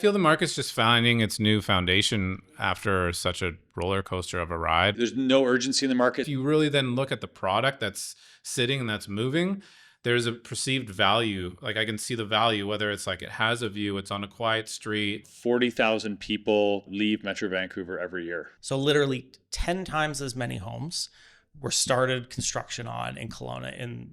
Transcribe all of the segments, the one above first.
I feel the market's just finding its new foundation after such a roller coaster of a ride. There's no urgency in the market. If you really then look at the product that's sitting and that's moving, there's a perceived value. Like I can see the value, whether it's like it has a view, it's on a quiet street. 40,000 people leave Metro Vancouver every year. So literally 10 times as many homes were started construction on in Kelowna in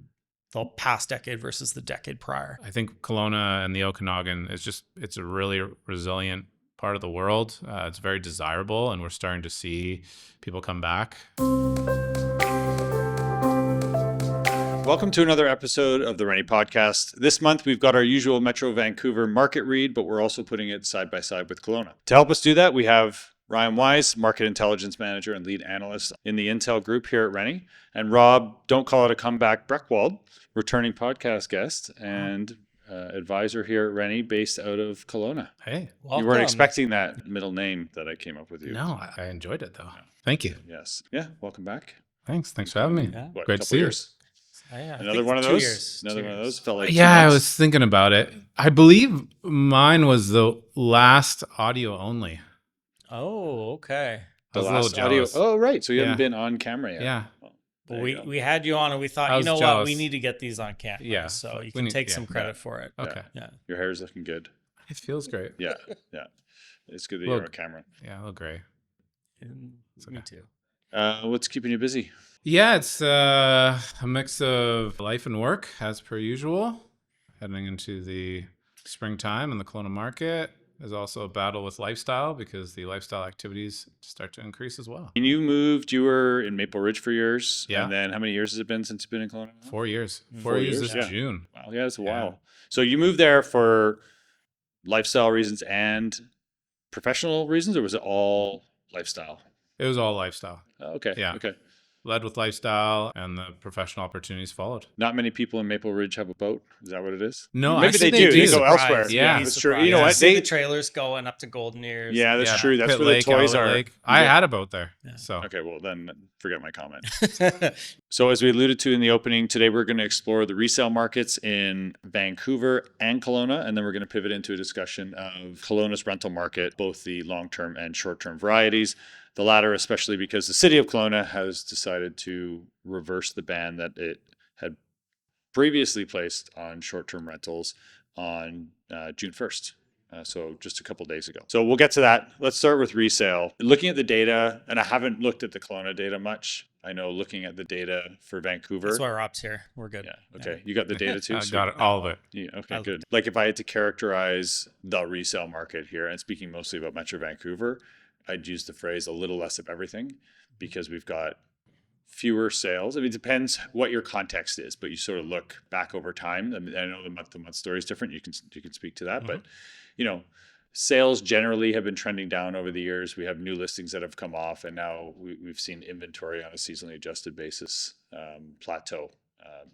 the past decade versus the decade prior. I think Kelowna and the Okanagan it's a really resilient part of the world. It's very desirable, and we're starting to see people come back. Welcome to another episode of the Rennie podcast. This month, we've got our usual Metro Vancouver market read, but we're also putting it side by side with Kelowna. To help us do that, we have Ryan Wyse, Market Intelligence Manager and Lead Analyst in the Intel Group here at Rennie, and Rob, don't call it a comeback, Breckwoldt, returning podcast guest and advisor here at Rennie, based out of Kelowna. Hey, welcome. You weren't expecting that middle name that I came up with you. No, I enjoyed it though. Yeah. Thank you. Yes. Yeah. Welcome back. Thanks for having me. Yeah. Great to see you. Another one of those. Another one of those. Felt like I was thinking about it. I believe mine was the last audio only. Oh, okay. The last audio. Oh, right. So you haven't been on camera yet. Yeah. Well, we had you on and we thought, what? We need to get these on camera. Yeah. So you can take some credit for it. Okay. Yeah. Your hair's looking good. It feels great. Yeah. Yeah. It's good that you're on camera. Yeah, a little gray. Me too. What's keeping you busy? Yeah, it's a mix of life and work as per usual. Heading into the springtime in the Kelowna market. There's also a battle with lifestyle because the lifestyle activities start to increase as well. And you moved, you were in Maple Ridge for years. Yeah. And then how many years has it been since you've been in Kelowna? 4 years. 4 years this yeah. June. Wow, yeah, that's a while. So you moved there for lifestyle reasons and professional reasons, or was it all lifestyle? It was all lifestyle. Okay. Yeah. Okay. Led with lifestyle, and the professional opportunities followed. Not many people in Maple Ridge have a boat. Is that what it is? No, maybe they do. They go elsewhere. Yeah, that's true. You know what? See the trailers going up to Golden Ears. Yeah, that's true. That's Pit where Lake, the toys Outlet are. Lake. I had a boat there. Yeah. So okay, well then forget my comment. So as we alluded to in the opening, today we're going to explore the resale markets in Vancouver and Kelowna, and then we're going to pivot into a discussion of Kelowna's rental market, both the long-term and short-term varieties. The latter, especially because the city of Kelowna has decided to reverse the ban that it had previously placed on short-term rentals on June 1st. So just a couple of days ago. So we'll get to that. Let's start with resale. Looking at the data, and I haven't looked at the Kelowna data much. I know looking at the data for Vancouver. That's why Rob's here. We're good. Yeah. Okay. You got the data too? I got it, all of it. Yeah. Okay, good. Like if I had to characterize the resale market here, and speaking mostly about Metro Vancouver, I'd use the phrase a little less of everything because we've got fewer sales. I mean, it depends what your context is, but you sort of look back over time. I mean, I know the month-to-month story is different. You can speak to that, but sales generally have been trending down over the years. We have new listings that have come off, and now we've seen inventory on a seasonally adjusted basis plateau.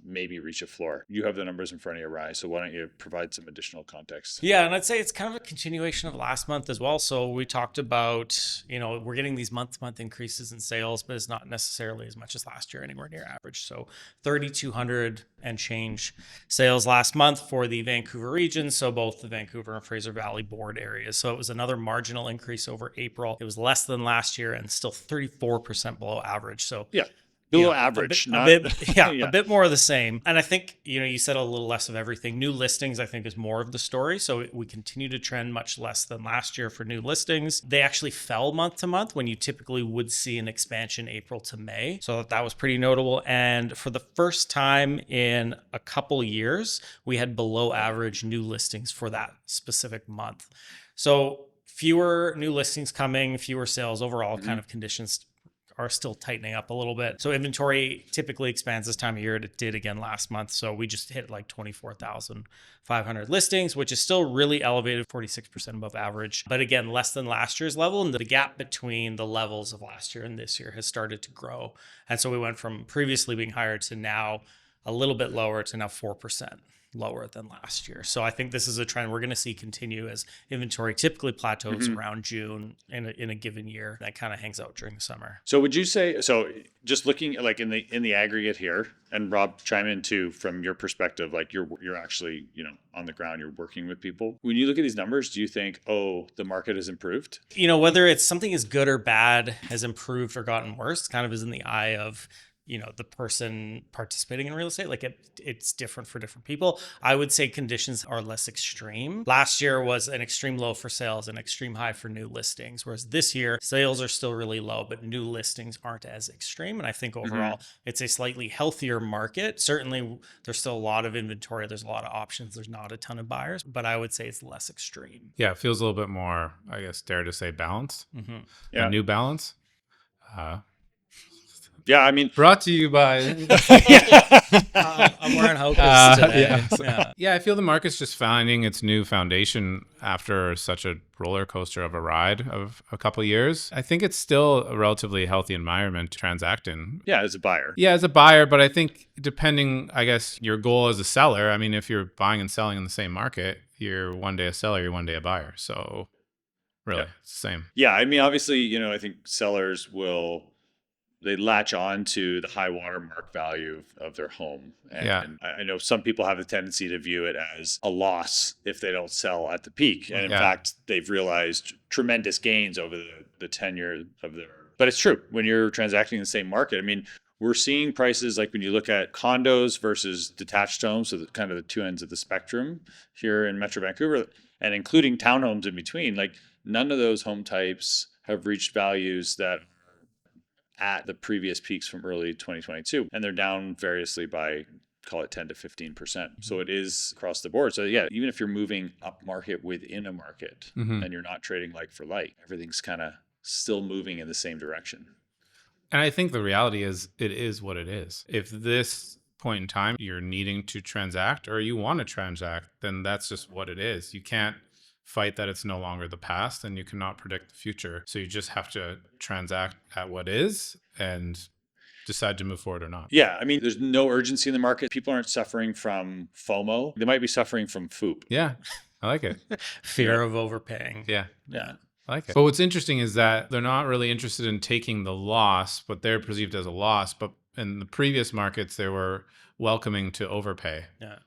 Maybe reach a floor. You have the numbers in front of you, Ryan, so why don't you provide some additional context? Yeah, and I'd say it's kind of a continuation of last month as well. So we talked about, we're getting these month-to-month increases in sales, but it's not necessarily as much as last year, anywhere near average. So 3,200 and change sales last month for the Vancouver region, so both the Vancouver and Fraser Valley board areas. So it was another marginal increase over April. It was less than last year and still 34% below average. So yeah. Below average, a bit more of the same. And I think, you said a little less of everything. New listings, I think, is more of the story. So we continue to trend much less than last year for new listings. They actually fell month to month when you typically would see an expansion April to May. So that was pretty notable. And for the first time in a couple years, we had below average new listings for that specific month. So fewer new listings coming, fewer sales overall, kind of conditions are still tightening up a little bit. So inventory typically expands this time of year. It did again last month. So we just hit like 24,500 listings, which is still really elevated, 46% above average. But again, less than last year's level. And the gap between the levels of last year and this year has started to grow. And so we went from previously being higher to now a little bit lower to now 4%. lower than last year. So I think this is a trend we're going to see continue as inventory typically plateaus around June in a given year. That kind of hangs out during the summer. So would you say, so just looking like in the aggregate here, and Rob, chime in too from your perspective, like you're actually, on the ground, you're working with people. When you look at these numbers, do you think, oh, the market has improved? Whether it's something is good or bad, has improved or gotten worse, kind of is in the eye of the person participating in real estate. Like it's different for different people. I would say conditions are less extreme. Last year was an extreme low for sales and extreme high for new listings. Whereas this year, sales are still really low, but new listings aren't as extreme. And I think overall, it's a slightly healthier market. Certainly, there's still a lot of inventory. There's a lot of options. There's not a ton of buyers, but I would say it's less extreme. Yeah, it feels a little bit more, I guess, dare to say balanced. Yeah. A new balance. Yeah, I mean, Brought to you by. I'm wearing Hocus today. Yeah, I feel the market's just finding its new foundation after such a roller coaster of a ride of a couple of years. I think it's still a relatively healthy environment to transact in. yeah, as a buyer. Yeah, as a buyer, but I think depending, I guess, your goal as a seller, I mean, if you're buying and selling in the same market, you're one day a seller, you're one day a buyer. So really, it's the same. Yeah, I mean, obviously, I think sellers they latch on to the high water mark value of their home. And I know some people have a tendency to view it as a loss if they don't sell at the peak. And in fact, they've realized tremendous gains over the tenure of their. But it's true. When you're transacting in the same market, I mean, we're seeing prices like when you look at condos versus detached homes, so kind of the two ends of the spectrum here in Metro Vancouver, and including townhomes in between, like none of those home types have reached values that at the previous peaks from early 2022, and they're down variously by, call it 10 to 15%. So it is across the board. So yeah, even if you're moving up market within a market and you're not trading like for like, everything's kind of still moving in the same direction. And I think the reality is it is what it is. If this point in time you're needing to transact or you want to transact, then that's just what it is. You can't fight that it's no longer the past and you cannot predict the future. So you just have to transact at what is and decide to move forward or not. Yeah. I mean, there's no urgency in the market. People aren't suffering from FOMO. They might be suffering from FOOP. Yeah. I like it. Fear of overpaying. Yeah. Yeah. I like it. But what's interesting is that they're not really interested in taking the loss, but they're perceived as a loss. But in the previous markets, they were welcoming to overpay. Yeah.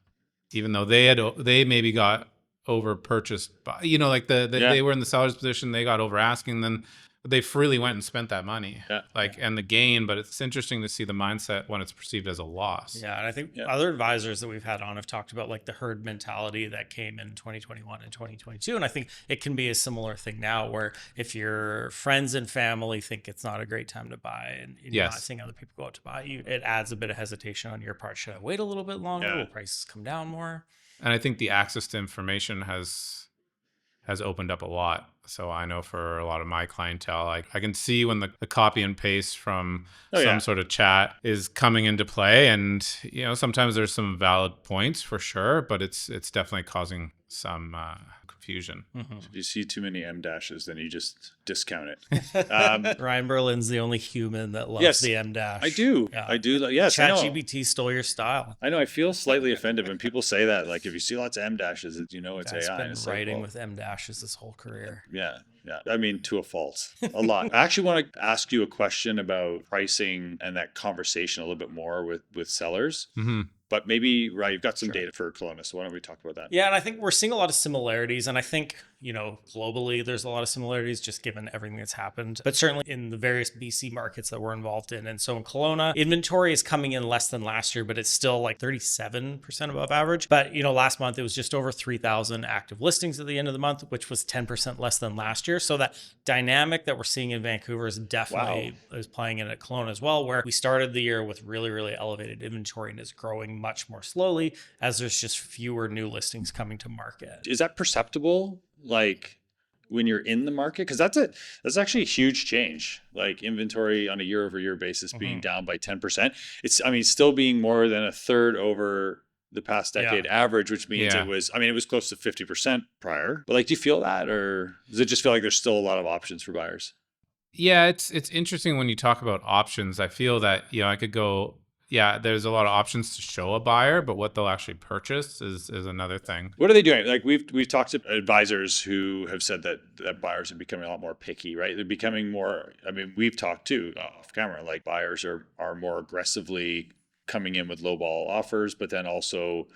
Even though they maybe got over purchased by, like they were in the seller's position, they got over asking, then they freely went and spent that money. And the gain, but it's interesting to see the mindset when it's perceived as a loss. Yeah. And I think other advisors that we've had on have talked about like the herd mentality that came in 2021 and 2022. And I think it can be a similar thing now where if your friends and family think it's not a great time to buy and you're not seeing other people go out to buy you, it adds a bit of hesitation on your part. Should I wait a little bit longer? Will prices come down more? And I think the access to information has opened up a lot. So I know for a lot of my clientele, I can see when the copy and paste from some sort of chat is coming into play. And, sometimes there's some valid points for sure, but it's definitely causing some confusion. If you see too many M dashes, then you just discount it. Ryan Berlin's the only human that loves the M dash. I do. Yeah. I do. Yes, ChatGPT stole your style. I know. I feel slightly offended when people say that. Like, if you see lots of M dashes, it's Guy's AI. been writing with M dashes his whole career. Yeah. I mean, to a fault, a lot. I actually want to ask you a question about pricing and that conversation a little bit more with sellers. But maybe, right, you've got some data for Kelowna, so why don't we talk about that? Yeah, and I think we're seeing a lot of similarities. And I think, globally, there's a lot of similarities just given everything that's happened. But certainly in the various BC markets that we're involved in. And so in Kelowna, inventory is coming in less than last year, but it's still like 37% above average. But, last month, it was just over 3,000 active listings at the end of the month, which was 10% less than last year. So that dynamic that we're seeing in Vancouver is definitely is playing in at Kelowna as well, where we started the year with really, really elevated inventory and is growing much more slowly as there's just fewer new listings coming to market. Is that perceptible? Like when you're in the market? Because that's actually a huge change. Like inventory on a year over year basis being down by 10%. It's still being more than a third over the past decade average, which means it was close to 50% prior. But do you feel that, or does it just feel like there's still a lot of options for buyers? Yeah, it's interesting when you talk about options. I feel that, I could go yeah, there's a lot of options to show a buyer, but what they'll actually purchase is another thing. What are they doing? Like we've talked to advisors who have said that buyers are becoming a lot more picky, right? They're becoming more. I mean, we've talked too off camera. Like buyers are more aggressively coming in with lowball offers, but then also,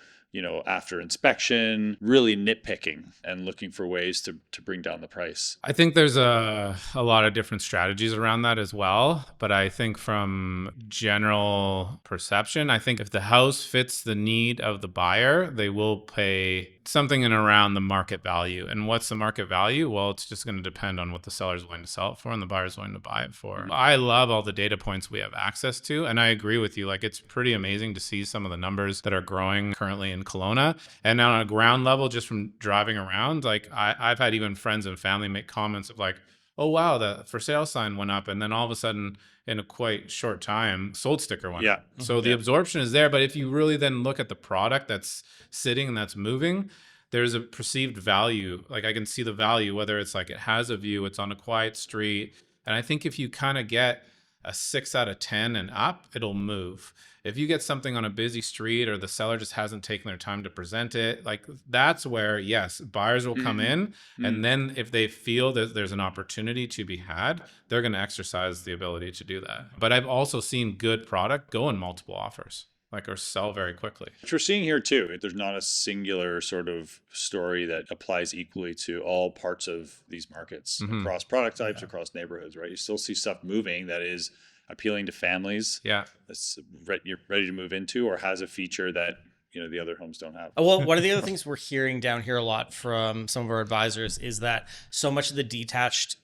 after inspection, really nitpicking and looking for ways to bring down the price. I think there's a lot of different strategies around that as well. But I think from general perception, I think if the house fits the need of the buyer, they will pay something in around the market value. And what's the market value? Well, it's just going to depend on what the seller's willing to sell it for and the buyer's willing to buy it for. I love all the data points we have access to. And I agree with you. Like, it's pretty amazing to see some of the numbers that are growing currently in Kelowna. And on a ground level, just from driving around, like I've had even friends and family make comments of like, oh, wow, the for sale sign went up. And then all of a sudden, in a quite short time, sold sticker went up. So the absorption is there. But if you really then look at the product that's sitting and that's moving, there's a perceived value. Like I can see the value, whether it's like it has a view, it's on a quiet street. And I think if you kind of get a 6 out of 10 and up, it'll move. If you get something on a busy street or the seller just hasn't taken their time to present it, like that's where, yes, buyers will come in. And then if they feel that there's an opportunity to be had, they're going to exercise the ability to do that. But I've also seen good product go in multiple offers, like, or sell very quickly. Which we're seeing here too. There's not a singular sort of story that applies equally to all parts of these markets across product types, across neighborhoods, right? You still see stuff moving that is appealing to families. Yeah. That's you're ready to move into or has a feature that the other homes don't have. Well, one of the other things we're hearing down here a lot from some of our advisors is that so much of the detached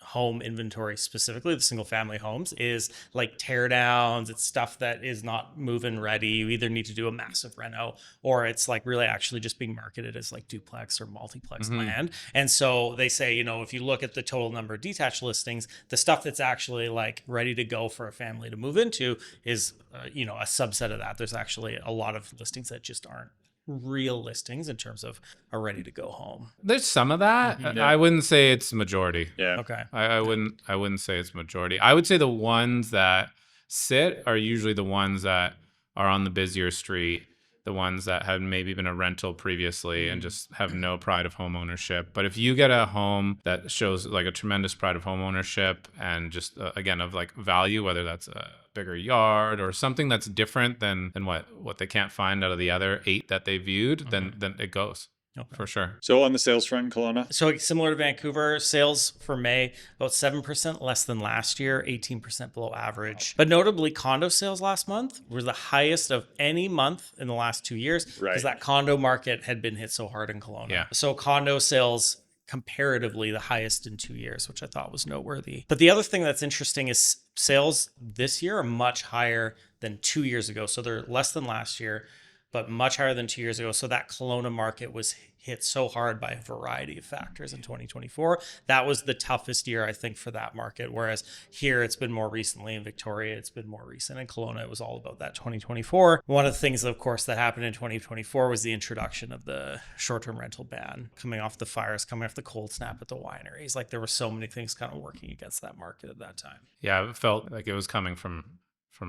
home inventory, specifically the single family homes, is like tear downs. It's stuff that is not move-in ready. You either need to do a massive reno or it's like really actually just being marketed as like duplex or multiplex land. And so they say, if you look at the total number of detached listings, the stuff that's actually like ready to go for a family to move into is, a subset of that. There's actually a lot of listings that just aren't real listings in terms of a ready to go home. There's some of that. I wouldn't say it's majority. Yeah. Okay. I wouldn't say it's majority. I would say the ones that sit are usually the ones that are on the busier street, the ones that had maybe been a rental previously and just have no pride of home ownership. But if you get a home that shows like a tremendous pride of home ownership and just again of like value, whether that's a bigger yard or something that's different than what they can't find out of the other 8 that they viewed, then it goes. Okay. For sure. So on the sales front in Kelowna? So similar to Vancouver, sales for May, about 7% less than last year, 18% below average. But notably, condo sales last month were the highest of any month in the last 2 years because that condo market had been hit so hard in Kelowna. Yeah. So condo sales comparatively the highest in 2 years, which I thought was noteworthy. But the other thing that's interesting is sales this year are much higher than 2 years ago. So they're less than last year, but much higher than 2 years ago. So that Kelowna market was hit so hard by a variety of factors in 2024. That was the toughest year, I think, for that market. Whereas here, it's been more recently. In Victoria, it's been more recent. In Kelowna, it was all about that 2024. One of the things, of course, that happened in 2024 was the introduction of the short-term rental ban, coming off the fires, coming off the cold snap at the wineries. Like there were so many things kind of working against that market at that time. Yeah, it felt like it was coming from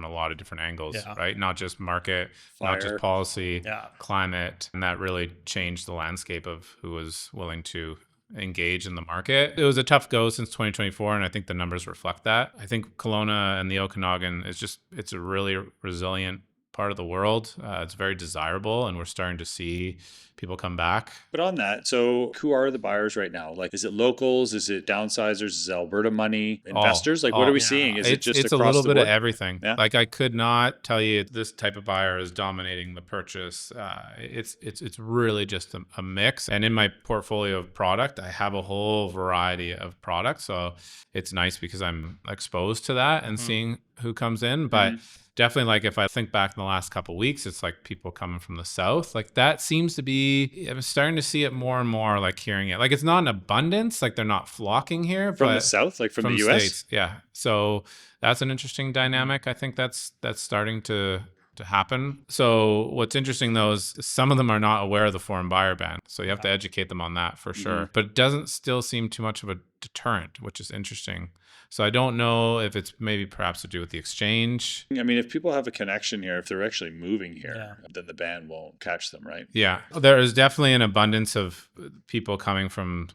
a lot of different angles, right? Not just market, not just policy, climate. And that really changed the landscape of who was willing to engage in the market. It was a tough go since 2024, and I think the numbers reflect that. I think Kelowna and the Okanagan it's a really resilient part of the world. It's very desirable, and we're starting to see people come back. But on that, so who are the buyers right now? Like, is it locals? Is it downsizers? Is it Alberta money? Investors? What are we seeing? Is it just it's across a little the bit board? of everything. Yeah. Like I could not tell you this type of buyer is dominating the purchase. It's really just a mix. And in my portfolio of product, I have a whole variety of products. So it's nice because I'm exposed to that and seeing who comes in. But definitely, like if I think back in the last couple of weeks, it's like people coming from the south. Like that seems to be, I'm starting to see it more and more, like hearing it. Like it's not an abundance, like they're not flocking here. From the south, like from the US? States, yeah. So that's an interesting dynamic. I think that's starting to to happen. So what's interesting though is some of them are not aware of the foreign buyer ban. So you have to educate them on that for sure. But it doesn't still seem too much of a deterrent, which is interesting. So I don't know if it's maybe perhaps to do with the exchange. I mean, if people have a connection here, if they're actually moving here, then the ban won't catch them, right? Yeah, there is definitely an abundance of people coming from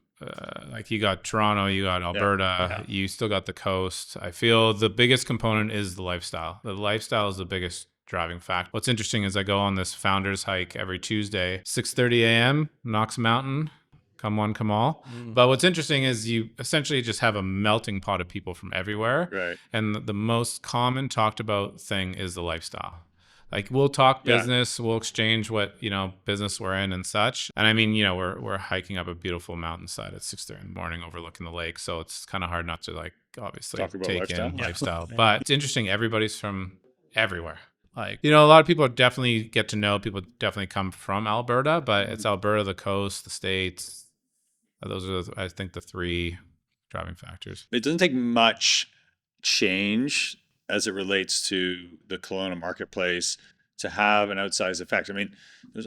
like you got Toronto, you got Alberta, you still got the coast. I feel the biggest component is the lifestyle. The lifestyle is the biggest driving factor. What's interesting is I go on this founders hike every Tuesday, 6:30 a.m., Knox Mountain. Come one, come all. But what's interesting is you essentially just have a melting pot of people from everywhere. Right. And the most common talked about thing is the lifestyle. Like we'll talk business, we'll exchange what, business we're in and such. And I mean, we're hiking up a beautiful mountainside at 6:30 in the morning overlooking the lake. So it's kind of hard not to like obviously Talk about take lifestyle. in lifestyle. But it's interesting. Everybody's from everywhere. Like, a lot of people definitely get to know, people definitely come from Alberta, but it's Alberta, the coast, the States. Those are, I think, the three driving factors. It doesn't take much change as it relates to the Kelowna marketplace to have an outsized effect. I mean, there's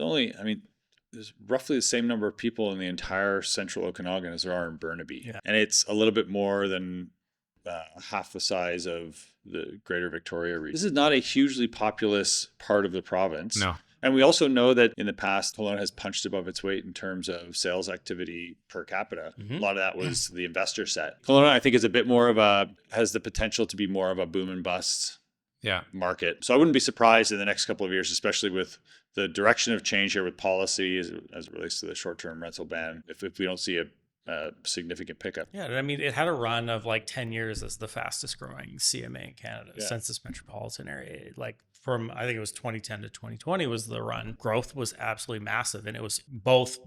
roughly the same number of people in the entire central Okanagan as there are in Burnaby. Yeah. And it's a little bit more than half the size of the greater Victoria region. This is not a hugely populous part of the province. No. And we also know that in the past, Kelowna has punched above its weight in terms of sales activity per capita. A lot of that was the investor set. Kelowna, I think, is a bit more of has the potential to be more of a boom and bust market. So I wouldn't be surprised in the next couple of years, especially with the direction of change here with policy as it relates to the short-term rental ban, if we don't see a significant pickup. Yeah, I mean, it had a run of like 10 years as the fastest growing CMA in Canada, census metropolitan area. Like from, I think it was 2010 to 2020 was the run. Growth was absolutely massive. And it was both,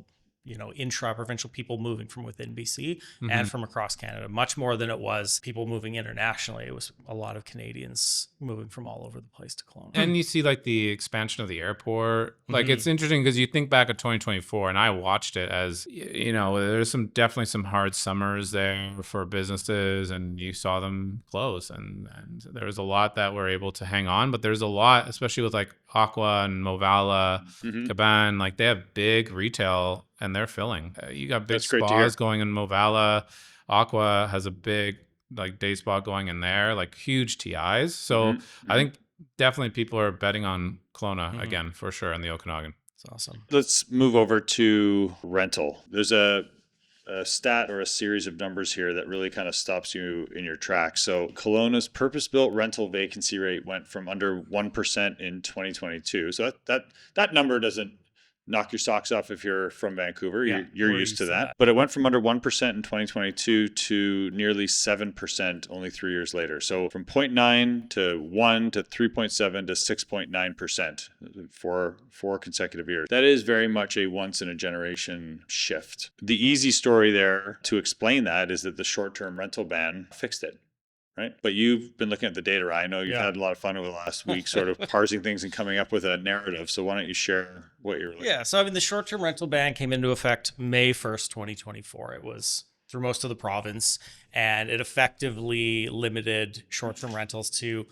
intra-provincial people moving from within BC and from across Canada, much more than it was people moving internationally. It was a lot of Canadians moving from all over the place to Kelowna. And you see like the expansion of the airport. Like it's interesting because you think back at 2024 and I watched it as, there's definitely some hard summers there for businesses and you saw them close and there was a lot that were able to hang on, but there's a lot, especially with like Aqua and Movala, Caban, like they have big retail and they're filling. You got big spas going in Movala. Aqua has a big like day spa going in there, like huge TIs. So I think definitely people are betting on Kelowna again for sure in the Okanagan. It's awesome. Let's move over to rental. There's a stat or a series of numbers here that really kind of stops you in your tracks. So Kelowna's purpose-built rental vacancy rate went from under 1% in 2022. So that number doesn't knock your socks off if you're from Vancouver. You're used to that. But it went from under 1% in 2022 to nearly 7% only 3 years later. So from 0.9 to 1 to 3.7 to 6.9% for 4 consecutive years. That is very much a once in a generation shift. The easy story there to explain that is that the short-term rental ban fixed it. Right. But you've been looking at the data, right? I know you've had a lot of fun over the last week sort of parsing things and coming up with a narrative. So why don't you share what you're looking at? So I mean, the short-term rental ban came into effect May 1st, 2024. It was through most of the province, and it effectively limited short-term rentals to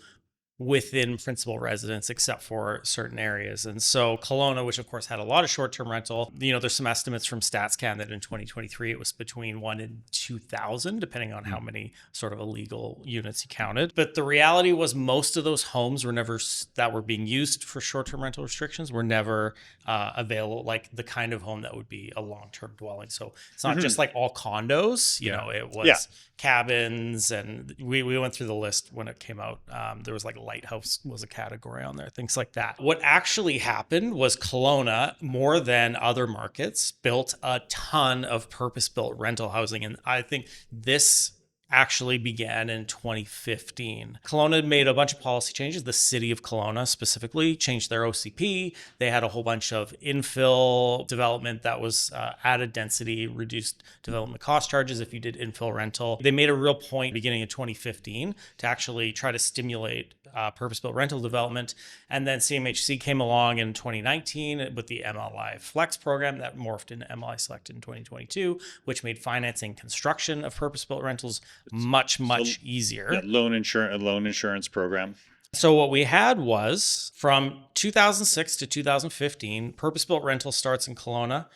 within principal residence, except for certain areas. And so Kelowna, which of course had a lot of short-term rental, there's some estimates from StatsCan that in 2023, it was between 1 and 2,000, depending on how many sort of illegal units you counted. But the reality was most of those homes that were being used for short-term rental restrictions were never available, like the kind of home that would be a long-term dwelling. So it's not just like all condos, it was cabins, and we went through the list when it came out. There was like lighthouse was a category on there, things like that. What actually happened was Kelowna, more than other markets, built a ton of purpose-built rental housing. And I think this actually began in 2015. Kelowna made a bunch of policy changes. The city of Kelowna specifically changed their OCP. They had a whole bunch of infill development that was added density, reduced development cost charges if you did infill rental. They made a real point beginning in 2015 to actually try to stimulate purpose-built rental development. And then CMHC came along in 2019 with the MLI Flex program that morphed into MLI Select in 2022, which made financing construction of purpose-built rentals much easier. Loan insurance program. So what we had was from 2006 to 2015, purpose-built rental starts in Kelowna,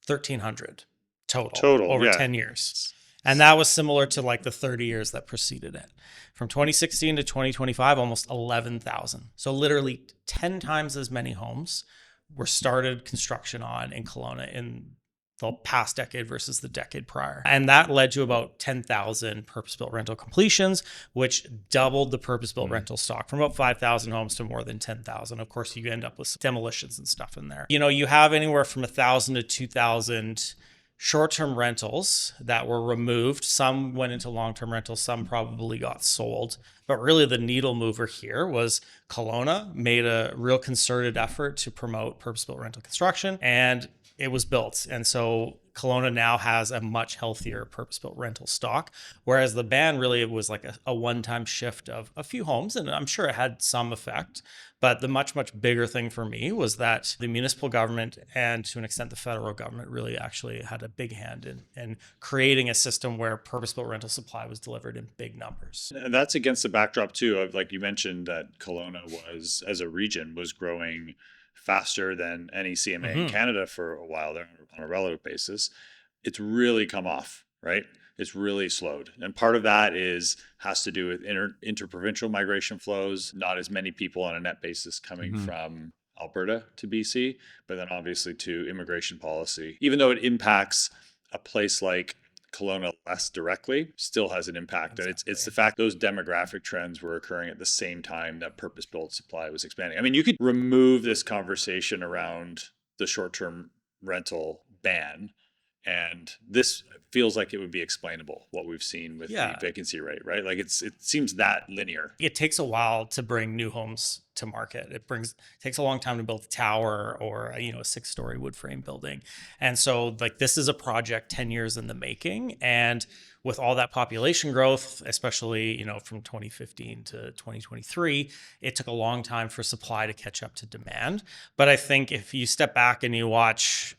1,300 total over Yeah. 10 years. And that was similar to like the 30 years that preceded it. From 2016 to 2025, almost 11,000. So literally 10 times as many homes were started construction on in Kelowna in the past decade versus the decade prior. And that led to about 10,000 purpose-built rental completions, which doubled the purpose-built rental stock from about 5,000 homes to more than 10,000. Of course, you end up with demolitions and stuff in there. You know, you have anywhere from 1,000 to 2,000 short-term rentals that were removed. Some went into long-term rentals, some probably got sold. But really the needle mover here was Kelowna made a real concerted effort to promote purpose-built rental construction, and it was built. And so Kelowna now has a much healthier purpose-built rental stock, whereas the ban really was like a one-time shift of a few homes, and I'm sure it had some effect. But the much, much bigger thing for me was that the municipal government and to an extent the federal government really actually had a big hand in creating a system where purpose-built rental supply was delivered in big numbers. And that's against the backdrop too of, like you mentioned, that Kelowna was, as a region, was growing faster than any CMA in Canada for a while there on a relative basis. It's really come off, right? It's really slowed. And part of that has to do with interprovincial migration flows, not as many people on a net basis coming from Alberta to BC, but then obviously to immigration policy. Even though it impacts a place like Kelowna less directly, still has an impact. Exactly. And it's the fact those demographic trends were occurring at the same time that purpose-built supply was expanding. I mean, you could remove this conversation around the short-term rental ban, and this feels like it would be explainable, what we've seen with the vacancy rate, right? Like it seems that linear. It takes a while to bring new homes to market. It takes a long time to build a tower or a 6-story wood frame building. And so like this is a project 10 years in the making. And with all that population growth, especially, from 2015 to 2023, it took a long time for supply to catch up to demand. But I think if you step back and you watch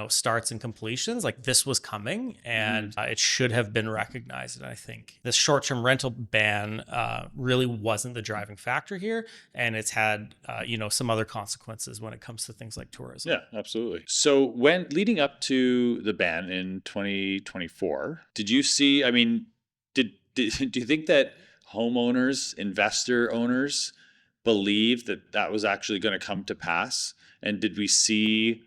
starts and completions, like this was coming and it should have been recognized. And I think this short-term rental ban really wasn't the driving factor here. And it's had, some other consequences when it comes to things like tourism. Yeah, absolutely. So when leading up to the ban in 2024, did you see, I mean, do you think that homeowners, investor owners believed that was actually going to come to pass? And did you see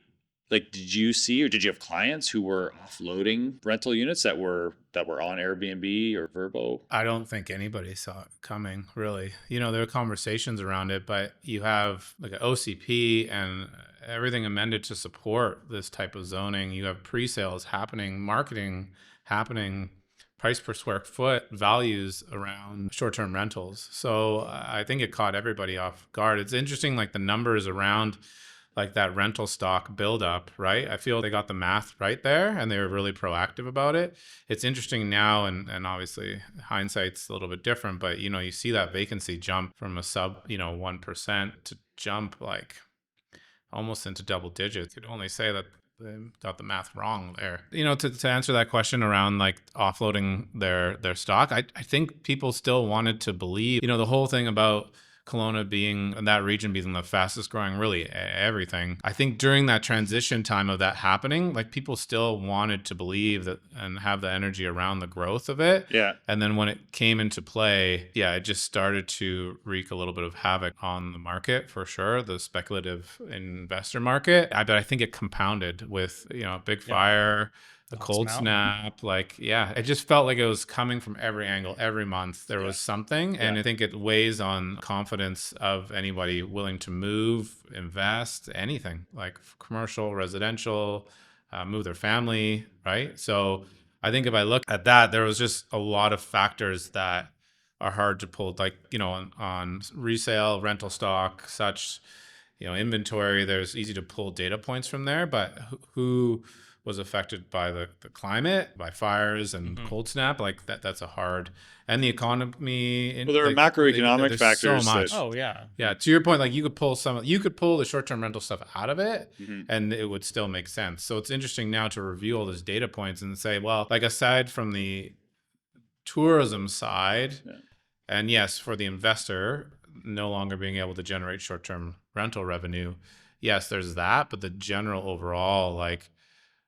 or did you have clients who were offloading rental units that were on Airbnb or Vrbo? I don't think anybody saw it coming, really. There were conversations around it, but you have like an OCP and everything amended to support this type of zoning. You have pre-sales happening, marketing happening, price per square foot values around short-term rentals. So I think it caught everybody off guard. It's interesting, like the numbers around like that rental stock buildup, right? I feel they got the math right there and they were really proactive about it. It's interesting now, and obviously hindsight's a little bit different, but you see that vacancy jump from a sub 1% to jump like almost into double digits. You could only say that they got the math wrong there. To answer that question around like offloading their stock, I think people still wanted to believe, the whole thing about Kelowna being, that region being the fastest growing, really everything. I think during that transition time of that happening, like people still wanted to believe that and have the energy around the growth of it. Yeah. And then when it came into play, it just started to wreak a little bit of havoc on the market for sure, the speculative investor market. But I think it compounded with, a big fire, a cold snap, it just felt like it was coming from every angle. Every month there was something, and I think it weighs on confidence of anybody willing to move, invest, anything like commercial, residential, move their family, right? So I think if I look at that, there was just a lot of factors that are hard to pull, like on resale, rental stock, such inventory. There's easy to pull data points from there, but who was affected by the climate, by fires and cold snap, like that's a hard, and the economy. Well, there are macroeconomic factors. So much. Yeah. To your point, like you could pull the short-term rental stuff out of it, and it would still make sense. So it's interesting now to review all those data points and say, well, like aside from the tourism side, and yes, for the investor, no longer being able to generate short-term rental revenue, yes, there's that, but the general overall like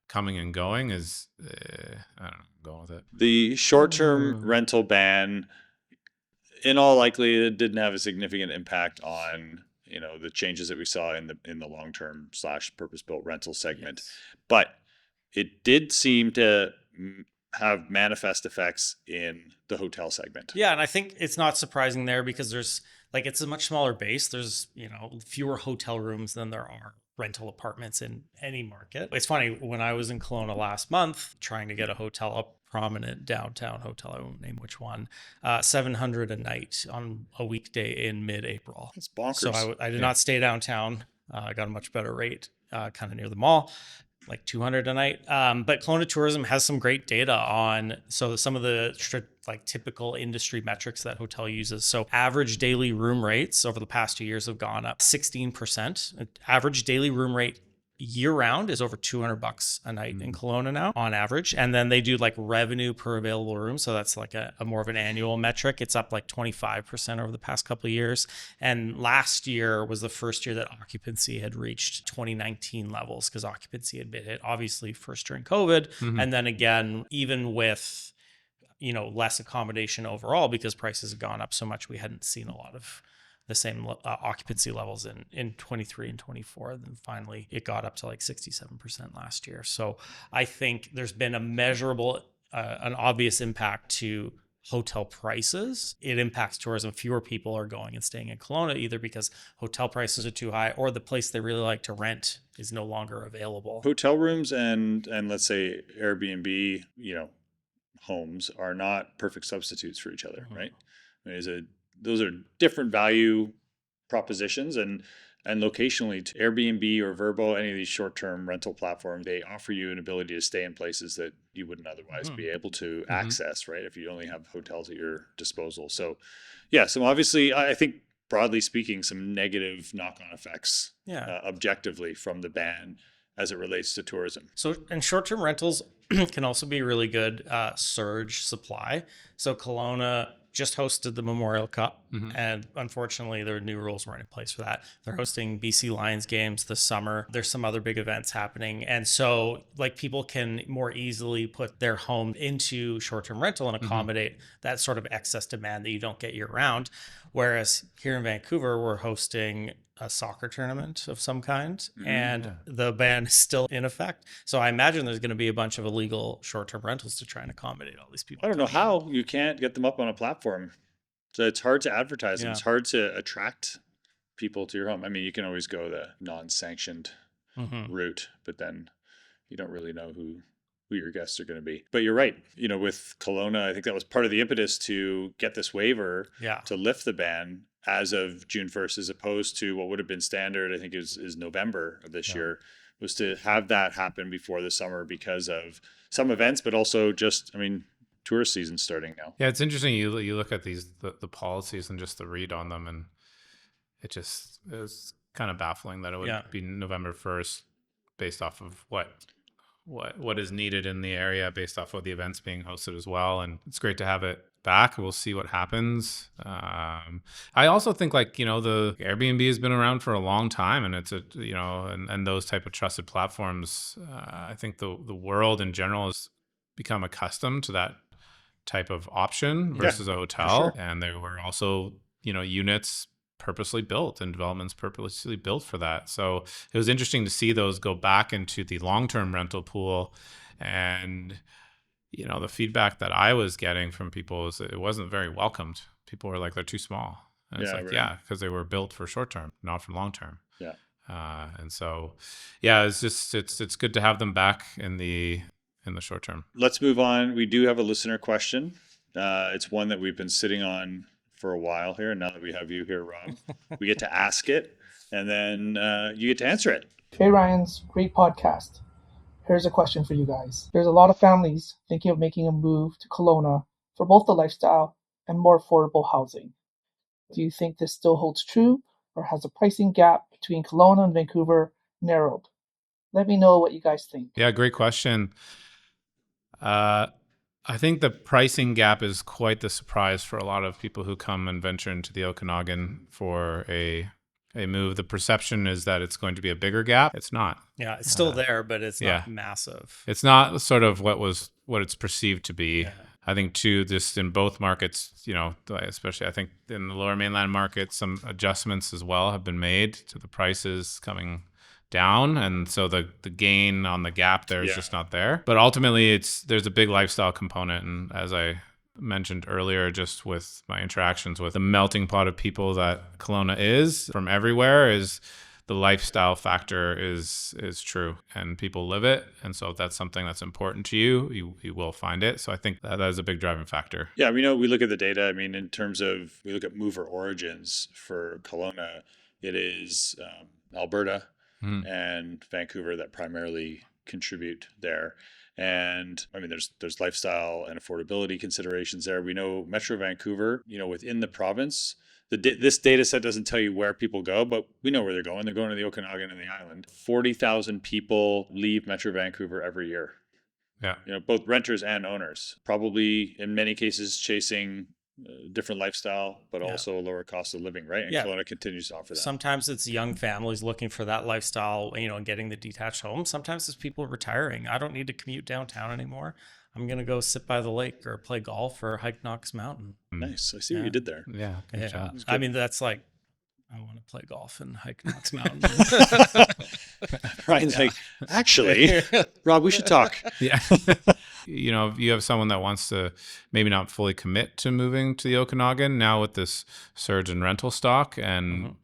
coming and going is I don't know, going with it. The short-term rental ban, in all likelihood, didn't have a significant impact on the changes that we saw in the long-term / purpose-built rental segment, Yes. but it did seem to have manifest effects in the hotel segment. Yeah, and I think it's not surprising there because it's a much smaller base. There's, fewer hotel rooms than there are rental apartments in any market. It's funny, when I was in Kelowna last month trying to get a hotel, a prominent downtown hotel, I won't name which one, $700 a night on a weekday in mid-April. It's bonkers. So I did not stay downtown. I got a much better rate kind of near the mall, like $200 a night. But Kelowna Tourism has some great data on some of the typical industry metrics that hotel uses. So average daily room rates over the past 2 years have gone up 16%. Average daily room rate year round is over $200 a night in Kelowna now on average. And then they do like revenue per available room. So that's like a more of an annual metric. It's up like 25% over the past couple of years. And last year was the first year that occupancy had reached 2019 levels, because occupancy had been hit obviously first during COVID. And then again, even with, less accommodation overall, because prices have gone up so much, we hadn't seen a lot of the same occupancy levels in 23 and 24. Then finally it got up to like 67% last year. So I think there's been a measurable, an obvious impact to hotel prices. It impacts tourism. Fewer people are going and staying in Kelowna, either because hotel prices are too high or the place they really like to rent is no longer available. Hotel rooms and let's say Airbnb, homes are not perfect substitutes for each other, right? I mean, those are different value propositions, and locationally, Airbnb or Vrbo, any of these short-term rental platforms, they offer you an ability to stay in places that you wouldn't otherwise be able to access, right? If you only have hotels at your disposal. So, yeah, so obviously, I think broadly speaking, some negative knock-on effects, objectively, from the ban as it relates to tourism. So, and short-term rentals can also be really good surge supply. So Kelowna just hosted the Memorial Cup, and unfortunately their new rules weren't in place for that. They're hosting BC Lions games this summer. There's some other big events happening, and so like people can more easily put their home into short-term rental and accommodate that sort of excess demand that you don't get year-round. Whereas here in Vancouver, we're hosting a soccer tournament of some kind, and the ban is still in effect. So I imagine there's going to be a bunch of illegal short-term rentals to try and accommodate all these people. I don't know how you can't get them up on a platform. So it's hard to advertise them. It's hard to attract people to your home. I mean, you can always go the non-sanctioned route, but then you don't really know who your guests are going to be. But you're right. With Kelowna, I think that was part of the impetus to get this waiver to lift the ban as of June 1st, as opposed to what would have been standard, I think is November of this year, was to have that happen before the summer because of some events, but also just, tourist season starting now. Yeah, it's interesting. You look at the policies and just the read on them, and it was kind of baffling that it would be November 1st based off of what is needed in the area, based off of the events being hosted as well. And it's great to have it back. We'll see what happens. I also think the Airbnb has been around for a long time, and it's and those type of trusted platforms. I think the world in general has become accustomed to that type of option versus a hotel. Sure. And there were also, units purposely built and developments purposely built for that. So it was interesting to see those go back into the long-term rental pool. And, the feedback that I was getting from people is that it wasn't very welcomed. People were like, they're too small. And it's because they were built for short-term, not for long-term. Yeah. And so, it's just, it's good to have them back in the short term. Let's move on. We do have a listener question. It's one that we've been sitting on for a while here. And now that we have you here, Rob, we get to ask it, and then you get to answer it. Hey, Ryan's great podcast. Here's a question for you guys. There's a lot of families thinking of making a move to Kelowna for both the lifestyle and more affordable housing. Do you think this still holds true, or has the pricing gap between Kelowna and Vancouver narrowed? Let me know what you guys think. Yeah, great question. I think the pricing gap is quite the surprise for a lot of people who come and venture into the Okanagan for a move. The perception is that it's going to be a bigger gap. It's not. Yeah, it's still there, but it's yeah. not massive. It's not sort of what it's perceived to be. Yeah. I think too, just in both markets, you know, especially I think in the Lower Mainland market, some adjustments as well have been made to the prices coming down, and so the gain on the gap there is just not there. But ultimately, there's a big lifestyle component, and as I mentioned earlier, just with my interactions with the melting pot of people that Kelowna is from everywhere, is the lifestyle factor is true, and people live it. And so if that's something that's important to you, you will find it. So I think that is a big driving factor. Yeah, we know, we look at the data. I mean, in terms of, we look at mover origins for Kelowna, it is Alberta and Vancouver that primarily contribute there. And I mean, there's lifestyle and affordability considerations there. We know Metro Vancouver, you know, within the province, this data set doesn't tell you where people go, but we know where they're going. They're going to the Okanagan and the island. 40,000 people leave Metro Vancouver every year. Yeah. You know, both renters and owners, probably in many cases chasing different lifestyle, but also a lower cost of living, right? And Kelowna continues to offer that. Sometimes it's young families looking for that lifestyle, you know, and getting the detached home. Sometimes it's people retiring. I don't need to commute downtown anymore. I'm going to go sit by the lake or play golf or hike Knox Mountain. Nice. I see what you did there. Yeah. Good job. I mean, that's like, I want to play golf and hike Knox Mountain. Ryan's like, actually, Rob, we should talk. Yeah. You know, if you have someone that wants to maybe not fully commit to moving to the Okanagan now with this surge in rental stock and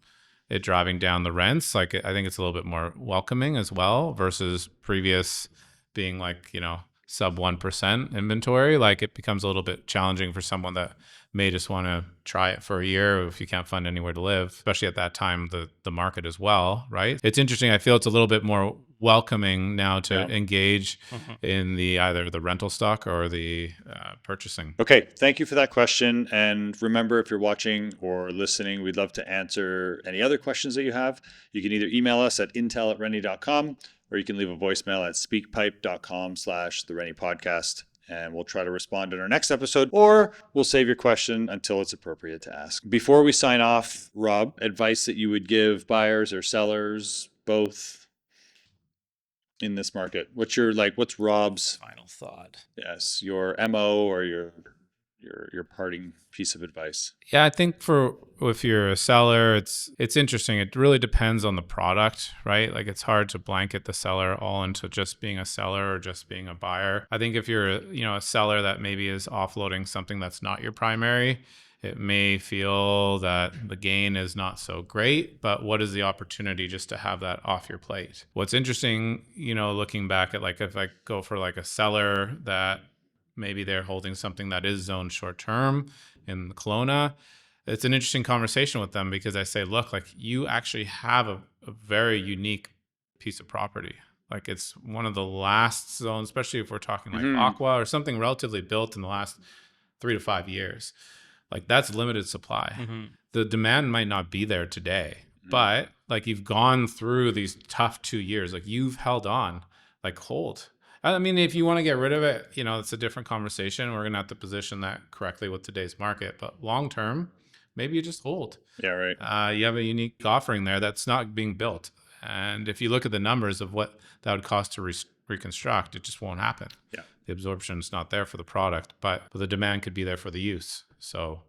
it driving down the rents, like I think it's a little bit more welcoming as well versus previous being like, you know, sub 1% inventory. Like it becomes a little bit challenging for someone that may just want to try it for a year if you can't find anywhere to live, especially at that time, the market as well, right? It's interesting. I feel it's a little bit more welcoming now to engage in either the rental stock or the purchasing. Okay. Thank you for that question. And remember, if you're watching or listening, we'd love to answer any other questions that you have. You can either email us at intel@rennie.com or you can leave a voicemail at speakpipe.com/the rennie podcast. And we'll try to respond in our next episode, or we'll save your question until it's appropriate to ask. Before we sign off, Rob, advice that you would give buyers or sellers, both, in this market? What's Rob's final thought? Yes, your MO or your parting piece of advice. Yeah, I think if you're a seller, it's interesting. It really depends on the product, right? Like it's hard to blanket the seller all into just being a seller or just being a buyer. I think if you're, you know, a seller that maybe is offloading something that's not your primary, it may feel that the gain is not so great, but what is the opportunity just to have that off your plate? What's interesting, you know, looking back at like if I go for like a seller that maybe they're holding something that is zoned short term in Kelowna, it's an interesting conversation with them because I say, look, like you actually have a very unique piece of property. Like it's one of the last zones, especially if we're talking like Aqua or something relatively built in the last 3 to 5 years. Like that's limited supply. The demand might not be there today, but like you've gone through these tough 2 years, like you've held on, like hold. I mean, if you want to get rid of it, you know, it's a different conversation. We're going to have to position that correctly with today's market. But long term, maybe you just hold. Yeah, right. You have a unique offering there that's not being built. And if you look at the numbers of what that would cost to reconstruct, it just won't happen. Yeah. The absorption is not there for the product, but the demand could be there for the use. So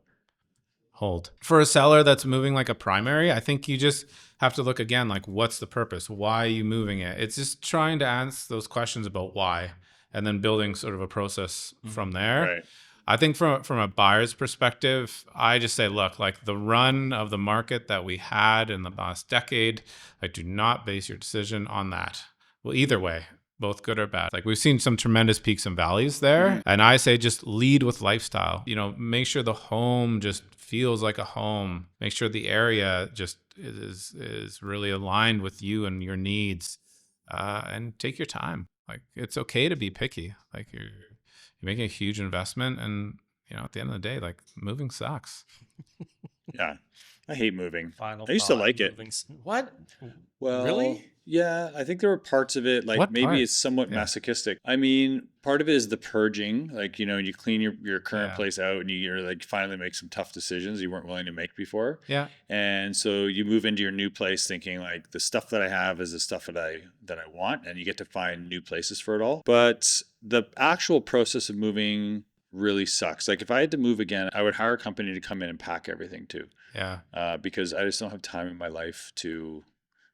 hold. For a seller that's moving like a primary, I think you just have to look again, like what's the purpose? Why are you moving it? It's just trying to answer those questions about why and then building sort of a process from there. Right. I think from a buyer's perspective, I just say, look, like the run of the market that we had in the last decade, like do not base your decision on that. Well, either way, both good or bad. Like we've seen some tremendous peaks and valleys there. And I say just lead with lifestyle. You know, make sure the home just feels like a home. Make sure the area just is really aligned with you and your needs. And take your time. Like it's okay to be picky. Like you're making a huge investment, and you know, at the end of the day, like moving sucks. Yeah, I hate moving. Final I used to thought, like it. What? Well, Really? Yeah, I think there were parts of it, like What maybe part? it's somewhat Yeah. masochistic. I mean, part of it is the purging, like, you clean your current Yeah. place out and you're like finally make some tough decisions you weren't willing to make before. Yeah. And so you move into your new place thinking like the stuff that I have is the stuff that I want, and you get to find new places for it all. But the actual process of moving really sucks. Like if I had to move again, I would hire a company to come in and pack everything too. Yeah. Because I just don't have time in my life to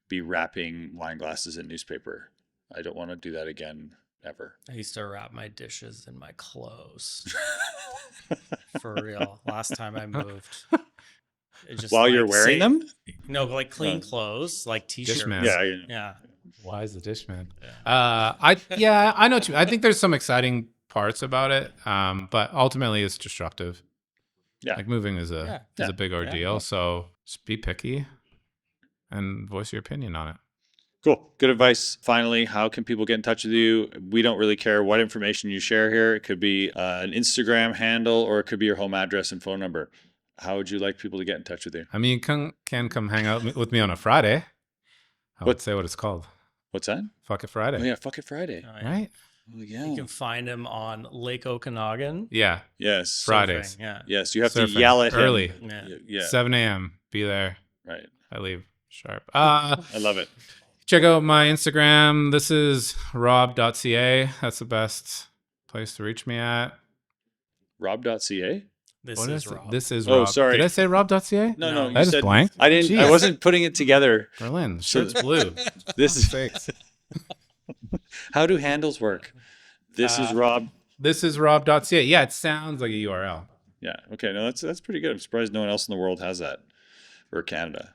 be wrapping wine glasses in newspaper. I don't want to do that again ever. I used to wrap my dishes in my clothes. For real. Last time I moved. It just While you're wearing them? No, like clean Oh. clothes, like t-shirts. Dishman. Yeah. Yeah. Why is the dish man? Yeah. I know what you mean. I think there's some exciting parts about it, but ultimately it's destructive. Yeah. Like moving is a big ordeal. Yeah. So just be picky and voice your opinion on it. Cool. Good advice. Finally, how can people get in touch with you? We don't really care what information you share here. It could be an Instagram handle, or it could be your home address and phone number. How would you like people to get in touch with you? I mean, you can come hang out with me on a Friday. I would say what it's called. What's that? Fuck It Friday. Oh yeah, Fuck It Friday. Oh, yeah. Right? Oh, yeah. You can find him on Lake Okanagan. Yeah. Yes. Fridays. Surfing, yeah. Yes. You have Surfing. to yell at him. Early. Yeah. Yeah. 7 a.m. Be there. Right. I leave sharp. I love it. Check out my Instagram. This is rob.ca. That's the best place to reach me at. Rob.ca? This What is is it? Rob. This is Oh, Rob. sorry. Did I say rob.ca? No, No. no. I You just said blanked? I didn't. I Jeez. wasn't putting it together. Berlin. Shirt's blue. This is Sakes. how do handles work? This is Rob. This is rob.ca. Yeah, it sounds like a URL. Yeah. Okay. No, that's pretty good. I'm surprised no one else in the world has that, or Canada.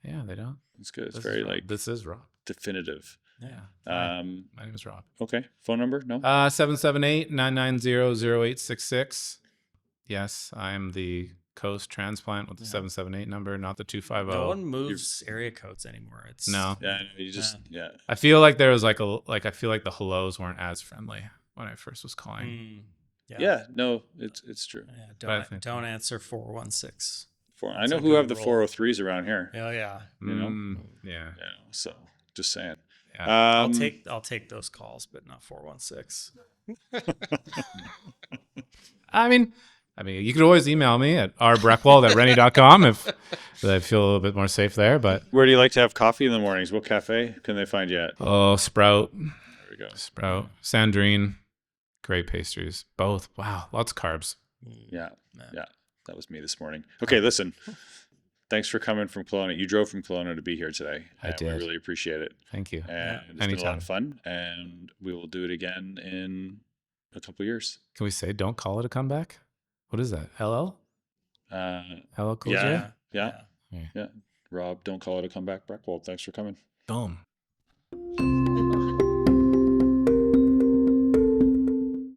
Yeah, they don't. It's good. It's This very is Rob. like This is Rob. definitive. Yeah. Hi. Um. My name is Rob. Okay. Phone number? No. 778-990-0866. Yes, I am the Coast transplant with the 778 number, not the 250. No one moves area codes anymore. It's No. Yeah. You just. Yeah. I feel like there was I feel like the hellos weren't as friendly when I first was calling. Yeah. No. It's true. Yeah, But I don't, think- don't answer 416. I know like who a have the roll. 403s around here. Oh yeah. You know? Yeah. Yeah. So just saying. Yeah. I'll take those calls, but not 416. I mean, you could always email me at rbreckwoldt@rennie.com if I feel a little bit more safe there. But Where do you like to have coffee in the mornings? What cafe can they find you at? oh, Sprout, There we go. Sandrine, great pastries, both. Wow, lots of carbs. Yeah. Yeah. That was me this morning. Okay, listen. Thanks for coming from Kelowna. You drove from Kelowna to be here today. I and did. We really appreciate it. Thank you. And it's been a lot Anytime. of fun. And we will do it again in a couple of years. Can we say don't call it a comeback? What is that? LL? LL Cool J? Yeah. Yeah. Rob, don't call it a comeback. Breckwoldt, thanks for coming. Boom.